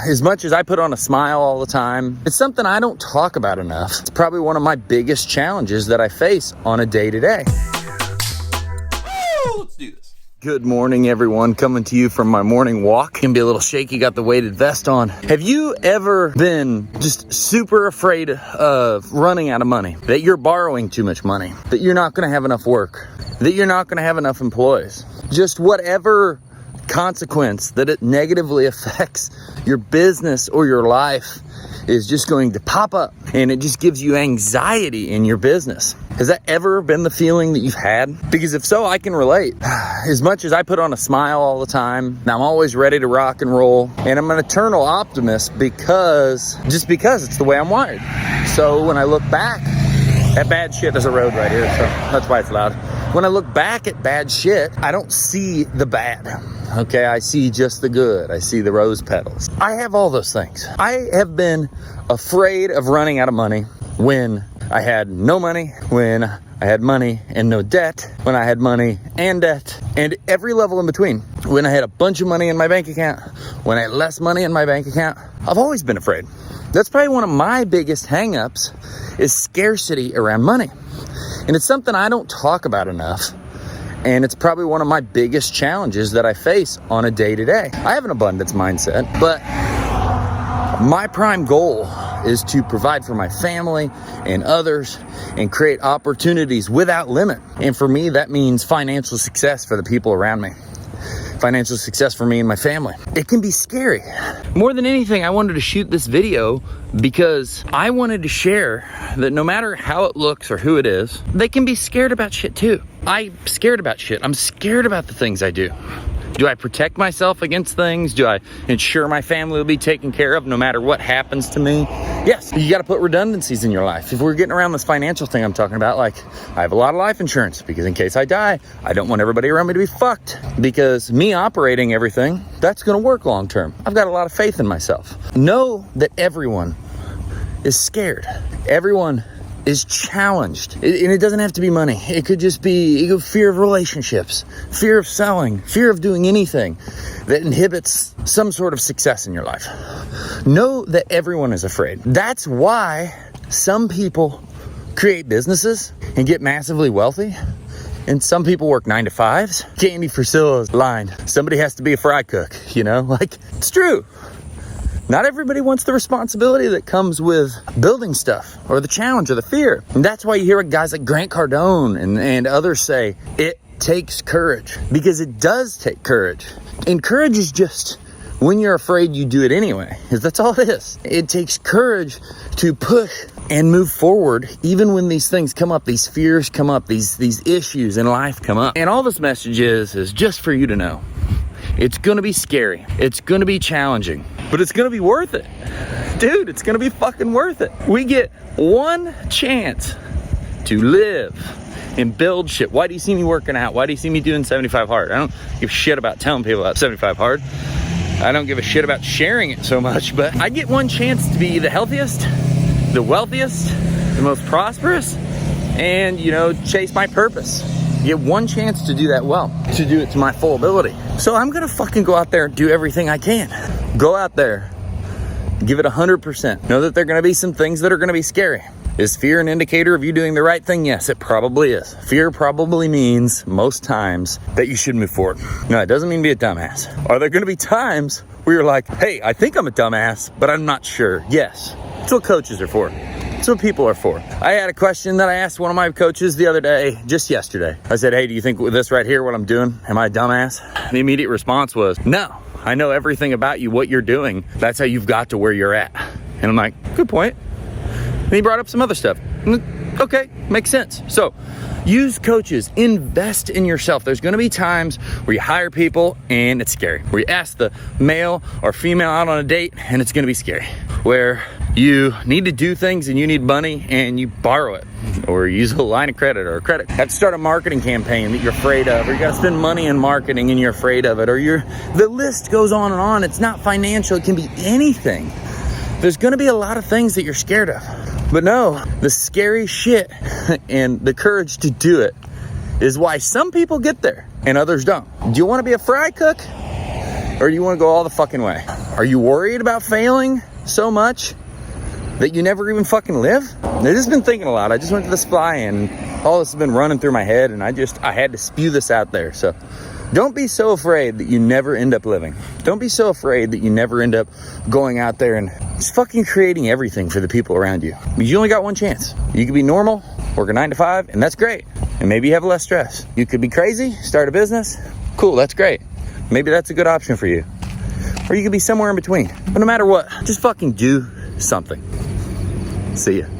as much as I put on a smile all the time, it's something I don't talk about enough. It's probably one of my biggest challenges that I face on a day-to-day. Let's do this. Good morning, everyone. Coming to you from my morning walk. Can be a little shaky, got the weighted vest on. Have you ever been just super afraid of running out of money? That you're borrowing too much money? That you're not gonna have enough work? That you're not gonna have enough employees? Just whatever consequence that it negatively affects your business or your life is just going to pop up, and it just gives you anxiety in your business. Has that ever been the feeling that you've had? Because if so, I can relate. As much as I put on a smile all the time, I'm always ready to rock and roll, and I'm an eternal optimist because it's the way I'm wired. So when I look back at bad shit, there's a road right here, so that's why it's loud. When I look back at bad shit, I don't see the bad. Okay, I see just the good. I see the rose petals. I have all those things. I have been afraid of running out of money when I had no money, when I had money and no debt, when I had money and debt, and every level in between. When I had a bunch of money in my bank account, when I had less money in my bank account. I've always been afraid. That's probably one of my biggest hangups is scarcity around money. And it's something I don't talk about enough. And it's probably one of my biggest challenges that I face on a day-to-day. I have an abundance mindset, but my prime goal is to provide for my family and others and create opportunities without limit. And for me, that means financial success for the people around me. Financial success for me and my family. It can be scary. More than anything, I wanted to shoot this video because I wanted to share that no matter how it looks or who it is, they can be scared about shit too. I'm scared about shit. I'm scared about the things I do. Do I protect myself against things? Do I ensure my family will be taken care of no matter what happens to me? Yes, you got to put redundancies in your life. If we're getting around this financial thing I'm talking about, like I have a lot of life insurance because in case I die, I don't want everybody around me to be fucked because me operating everything, that's going to work long term. I've got a lot of faith in myself. Know that everyone is scared. Everyone is challenged. And it doesn't have to be money. It could just be fear of relationships, fear of selling, fear of doing anything that inhibits some sort of success in your life. Know that everyone is afraid. That's why some people create businesses and get massively wealthy. And some people work 9 to 5s. Candy Priscilla's line, somebody has to be a fry cook, like it's true. Not everybody wants the responsibility that comes with building stuff or the challenge or the fear. And that's why you hear guys like Grant Cardone and others say it takes courage, because it does take courage. And courage is just when you're afraid, you do it anyway, because that's all it is. It takes courage to push and move forward, even when these things come up, these fears come up, these issues in life come up. And all this message is just for you to know. It's gonna be scary. It's gonna be challenging, but it's gonna be worth it. Dude, it's gonna be fucking worth it. We get one chance to live and build shit. Why do you see me working out? Why do you see me doing 75 hard? I don't give a shit about telling people about 75 hard. I don't give a shit about sharing it so much, but I get one chance to be the healthiest, the wealthiest, the most prosperous, and, chase my purpose. You get one chance to do that well, to do it to my full ability. So I'm gonna fucking go out there and do everything I can. Go out there, give it 100%. Know that there are gonna be some things that are gonna be scary. Is fear an indicator of you doing the right thing? Yes, it probably is. Fear probably means most times that you should move forward. No, it doesn't mean be a dumbass. Are there gonna be times where you're like, hey, I think I'm a dumbass, but I'm not sure? Yes, that's what coaches are for. That's what people are for. I had a question that I asked one of my coaches the other day, just yesterday. I said, hey, do you think with this right here, what I'm doing, am I a dumbass? The immediate response was, no, I know everything about you, what you're doing. That's how you've got to where you're at. And I'm like, good point. And he brought up some other stuff. Okay, makes sense. So use coaches, invest in yourself. There's gonna be times where you hire people and it's scary. Where you ask the male or female out on a date and it's gonna be scary. Where you need to do things and you need money and you borrow it or use a line of credit or a credit. You have to start a marketing campaign that you're afraid of, or you gotta spend money in marketing and you're afraid of it, or the list goes on and on. It's not financial, it can be anything. There's gonna be a lot of things that you're scared of. But no, the scary shit and the courage to do it is why some people get there and others don't. Do you wanna be a fry cook? Or do you wanna go all the fucking way? Are you worried about failing so much that you never even fucking live? I've just been thinking a lot. I just went to the supply and all this has been running through my head, and I had to spew this out there. So don't be so afraid that you never end up living. Don't be so afraid that you never end up going out there and just fucking creating everything for the people around you. You only got one chance. You could be normal, work a 9 to 5, and that's great. And maybe you have less stress. You could be crazy, start a business. Cool, that's great. Maybe that's a good option for you. Or you could be somewhere in between. But no matter what, just fucking do something. See ya.